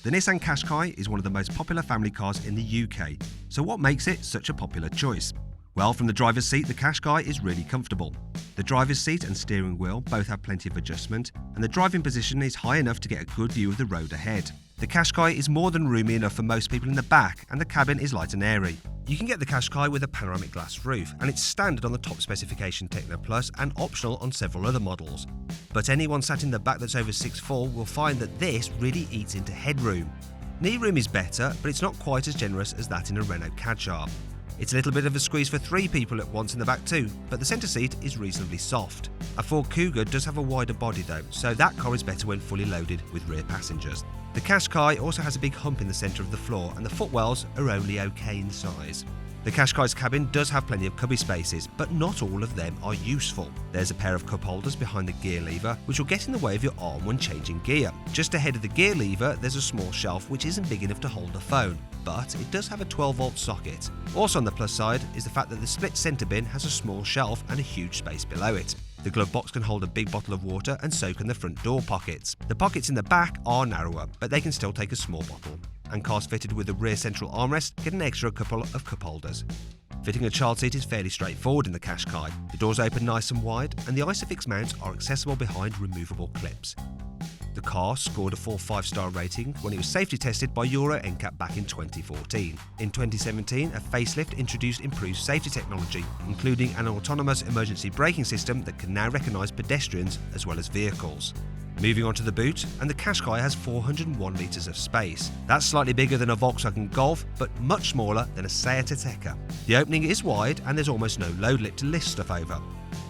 The Nissan Qashqai is one of the most popular family cars in the UK, so what makes it such a popular choice? Well, from the driver's seat, the Qashqai is really comfortable. The driver's seat and steering wheel both have plenty of adjustment, and the driving position is high enough to get a good view of the road ahead. The Qashqai is more than roomy enough for most people in the back, and the cabin is light and airy. You can get the Qashqai with a panoramic glass roof, and it's standard on the top specification Techno Plus and optional on several other models. But anyone sat in the back that's over 6'4" will find that this really eats into headroom. Knee room is better, but it's not quite as generous as that in a Renault Kadjar. It's a little bit of a squeeze for 3 people at once in the back too, but the centre seat is reasonably soft. A Ford Kuga does have a wider body though, so that car is better when fully loaded with rear passengers. The Qashqai also has a big hump in the centre of the floor, and the footwells are only okay in size. The Qashqai's cabin does have plenty of cubby spaces, but not all of them are useful. There's a pair of cup holders behind the gear lever, which will get in the way of your arm when changing gear. Just ahead of the gear lever, there's a small shelf which isn't big enough to hold a phone, but it does have a 12-volt socket. Also on the plus side is the fact that the split centre bin has a small shelf and a huge space below it. The glove box can hold a big bottle of water, and so can the front door pockets. The pockets in the back are narrower, but they can still take a small bottle. And cars fitted with a rear central armrest get an extra couple of cup holders. Fitting a child seat is fairly straightforward in the Qashqai. The doors open nice and wide, and the Isofix mounts are accessible behind removable clips. The car scored a full 5-star rating when it was safety tested by Euro NCAP back in 2014. In 2017, a facelift introduced improved safety technology, including an autonomous emergency braking system that can now recognise pedestrians as well as vehicles. Moving on to the boot, and the Qashqai has 401 litres of space. That's slightly bigger than a Volkswagen Golf, but much smaller than a Seat Ateca. The opening is wide, and there's almost no load lip to lift stuff over.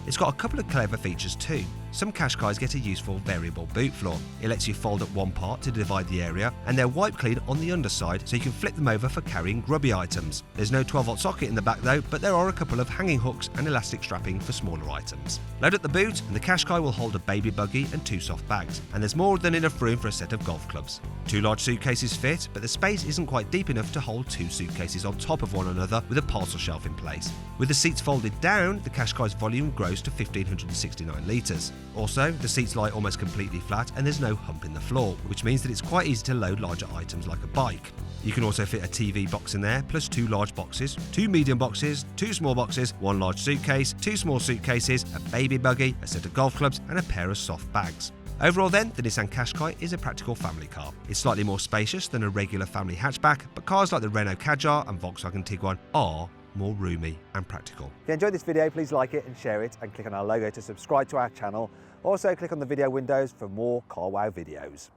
It's got a couple of clever features too. Some Qashqais get a useful variable boot floor. It lets you fold up one part to divide the area, and they're wipe clean on the underside so you can flip them over for carrying grubby items. There's no 12-volt socket in the back though, but there are a couple of hanging hooks and elastic strapping for smaller items. Load up the boot and the Qashqai will hold a baby buggy and 2 soft bags, and there's more than enough room for a set of golf clubs. 2 large suitcases fit, but the space isn't quite deep enough to hold 2 suitcases on top of one another with a parcel shelf in place. With the seats folded down, the Qashqai's volume grows to 1,569 litres. Also, the seats lie almost completely flat and there's no hump in the floor, which means that it's quite easy to load larger items like a bike. You can also fit a TV box in there, plus 2 large boxes, 2 medium boxes, 2 small boxes, 1 large suitcase, 2 small suitcases, a baby buggy, a set of golf clubs and a pair of soft bags. Overall then, the Nissan Qashqai is a practical family car. It's slightly more spacious than a regular family hatchback, but cars like the Renault Kadjar and Volkswagen Tiguan are more roomy and practical. If you enjoyed this video, please like it and share it, and click on our logo to subscribe to our channel. Also click on the video windows for more CarWow videos.